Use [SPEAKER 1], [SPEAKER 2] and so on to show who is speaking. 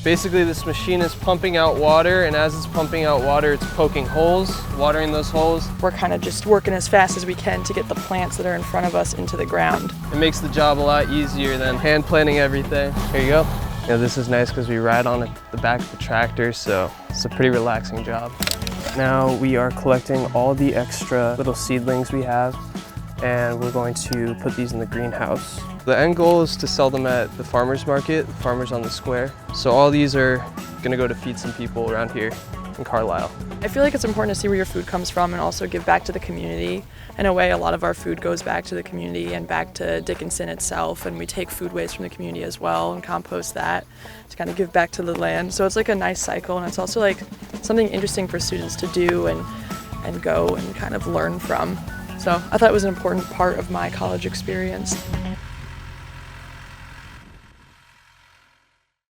[SPEAKER 1] Basically, this machine is pumping out water, and as it's pumping out water, it's poking holes, watering those holes.
[SPEAKER 2] We're kind of just working as fast as we can to get the plants that are in front of us into the ground.
[SPEAKER 1] It makes the job a lot easier than hand planting everything. Here you go. You know, this is nice because we ride on the back of the tractor, so it's a pretty relaxing job. Now we are collecting all the extra little seedlings we have, and we're going to put these in the greenhouse. The end goal is to sell them at the farmer's market, the farmers on the square. So all these are gonna go to feed some people around here in Carlisle.
[SPEAKER 2] I feel like it's important to see where your food comes from and also give back to the community. In a way, a lot of our food goes back to the community and back to Dickinson itself, and we take food waste from the community as well and compost that to kind of give back to the land. So it's like a nice cycle, and it's also like something interesting for students to do and go and kind of learn from. So I thought it was an important part of my college experience.